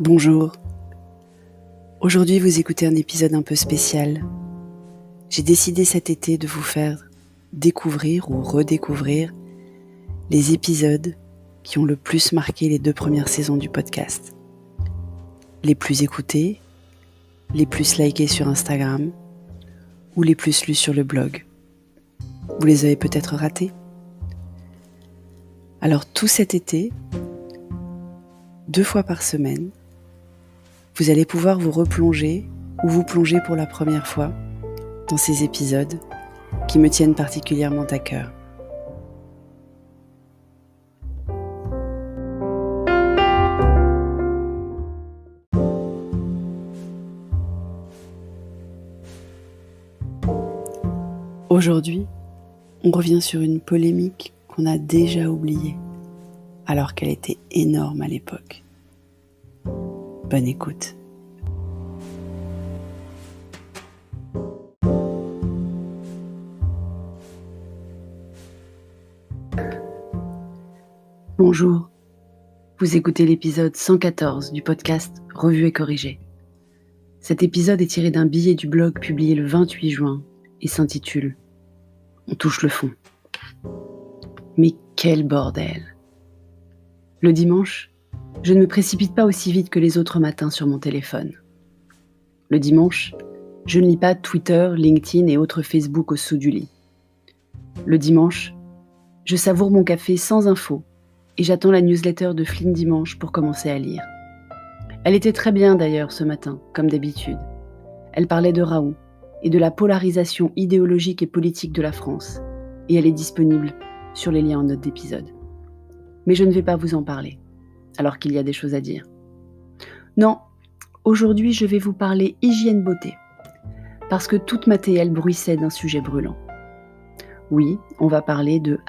Bonjour. Aujourd'hui, vous écoutez un épisode un peu spécial. J'ai décidé cet été de vous faire découvrir ou redécouvrir les épisodes qui ont le plus marqué les 2 premières saisons du podcast. Les plus écoutés, les plus likés sur Instagram ou les plus lus sur le blog. Vous les avez peut-être ratés. Alors tout cet été, 2 fois par semaine, vous allez pouvoir vous replonger ou vous plonger pour la première fois dans ces épisodes qui me tiennent particulièrement à cœur. Aujourd'hui, on revient sur une polémique qu'on a déjà oubliée, alors qu'elle était énorme à l'époque. Bonne écoute. Bonjour, vous écoutez l'épisode 114 du podcast Revue et corrigée. Cet épisode est tiré d'un billet du blog publié le 28 juin et s'intitule « On touche le fond ». Mais quel bordel! Le dimanche, je ne me précipite pas aussi vite que les autres matins sur mon téléphone. Le dimanche, je ne lis pas Twitter, LinkedIn et autres Facebook au saut du lit. Le dimanche, je savoure mon café sans info et j'attends la newsletter de Flynn Dimanche pour commencer à lire. Elle était très bien d'ailleurs ce matin, comme d'habitude. Elle parlait de Raoult et de la polarisation idéologique et politique de la France, et elle est disponible sur les liens en note d'épisode. Mais je ne vais pas vous en parler, alors qu'il y a des choses à dire. Non, aujourd'hui je vais vous parler hygiène beauté, parce que toute ma TL bruissait d'un sujet brûlant. Oui, on va parler de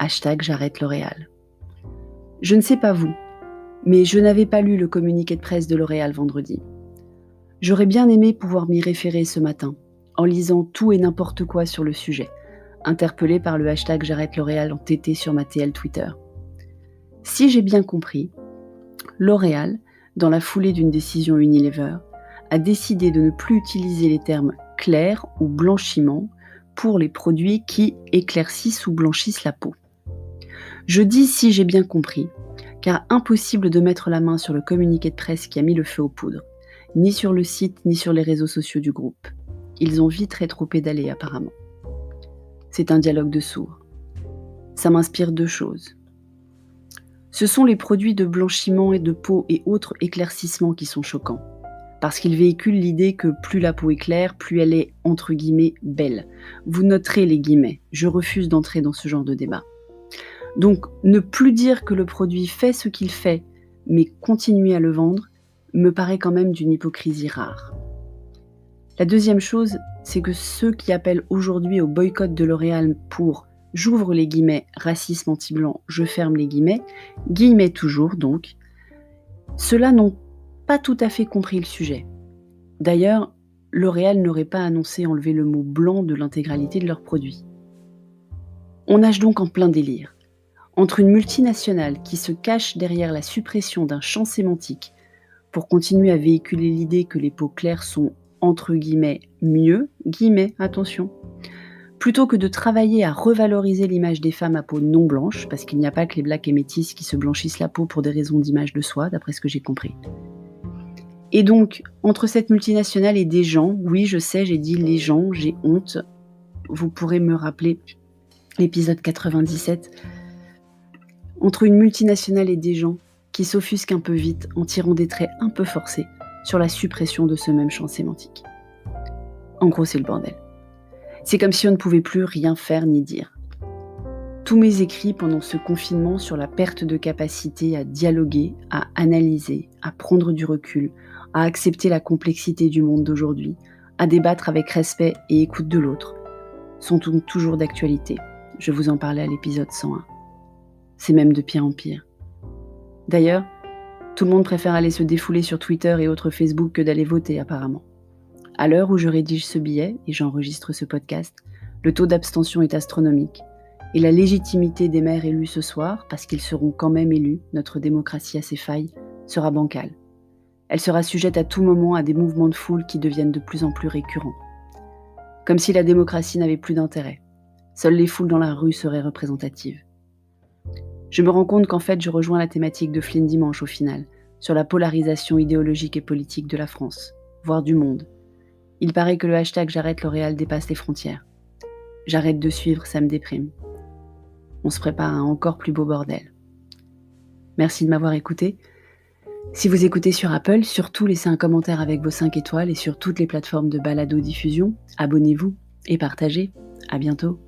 #j'arrête L'Oréal. Je ne sais pas vous, mais je n'avais pas lu le communiqué de presse de L'Oréal vendredi. J'aurais bien aimé pouvoir m'y référer ce matin, en lisant tout et n'importe quoi sur le sujet, interpellé par le #j'arrête L'Oréal entêté sur ma TL Twitter. Si j'ai bien compris, L'Oréal, dans la foulée d'une décision Unilever, a décidé de ne plus utiliser les termes « clair » ou « blanchiment » pour les produits qui éclaircissent ou blanchissent la peau. Je dis « si j'ai bien compris », car impossible de mettre la main sur le communiqué de presse qui a mis le feu aux poudres, ni sur le site ni sur les réseaux sociaux du groupe. Ils ont vite rétropédalé apparemment. C'est un dialogue de sourds. Ça m'inspire 2 choses. Ce sont les produits de blanchiment et de peau et autres éclaircissements qui sont choquants, parce qu'ils véhiculent l'idée que plus la peau est claire, plus elle est, entre guillemets, belle. Vous noterez les guillemets, je refuse d'entrer dans ce genre de débat. Donc, ne plus dire que le produit fait ce qu'il fait, mais continuer à le vendre, me paraît quand même d'une hypocrisie rare. La deuxième chose, c'est que ceux qui appellent aujourd'hui au boycott de L'Oréal pour j'ouvre les guillemets, racisme anti-blanc, je ferme les guillemets toujours donc, ceux-là n'ont pas tout à fait compris le sujet. D'ailleurs, L'Oréal n'aurait pas annoncé enlever le mot blanc de l'intégralité de leurs produits. On nage donc en plein délire, entre une multinationale qui se cache derrière la suppression d'un champ sémantique pour continuer à véhiculer l'idée que les peaux claires sont entre guillemets mieux, guillemets, attention, plutôt que de travailler à revaloriser l'image des femmes à peau non blanche, parce qu'il n'y a pas que les blacks et métisses qui se blanchissent la peau pour des raisons d'image de soi, d'après ce que j'ai compris. Et donc, entre cette multinationale et des gens, oui, je sais, j'ai dit les gens, j'ai honte, vous pourrez me rappeler l'épisode 97, entre une multinationale et des gens qui s'offusquent un peu vite en tirant des traits un peu forcés sur la suppression de ce même champ sémantique. En gros, c'est le bordel. C'est comme si on ne pouvait plus rien faire ni dire. Tous mes écrits pendant ce confinement sur la perte de capacité à dialoguer, à analyser, à prendre du recul, à accepter la complexité du monde d'aujourd'hui, à débattre avec respect et écoute de l'autre, sont donc toujours d'actualité. Je vous en parlais à l'épisode 101. C'est même de pire en pire. D'ailleurs, tout le monde préfère aller se défouler sur Twitter et autres Facebook que d'aller voter apparemment. À l'heure où je rédige ce billet et j'enregistre ce podcast, le taux d'abstention est astronomique et la légitimité des maires élus ce soir, parce qu'ils seront quand même élus, notre démocratie a ses failles, sera bancale. Elle sera sujette à tout moment à des mouvements de foule qui deviennent de plus en plus récurrents. Comme si la démocratie n'avait plus d'intérêt. Seules les foules dans la rue seraient représentatives. Je me rends compte qu'en fait, je rejoins la thématique de Flynn Dimanche au final, sur la polarisation idéologique et politique de la France, voire du monde. Il paraît que le hashtag J'arrête L'Oréal dépasse les frontières. J'arrête de suivre, ça me déprime. On se prépare à un encore plus beau bordel. Merci de m'avoir écouté. Si vous écoutez sur Apple, surtout laissez un commentaire avec vos 5 étoiles et sur toutes les plateformes de balado-diffusion, abonnez-vous et partagez. À bientôt.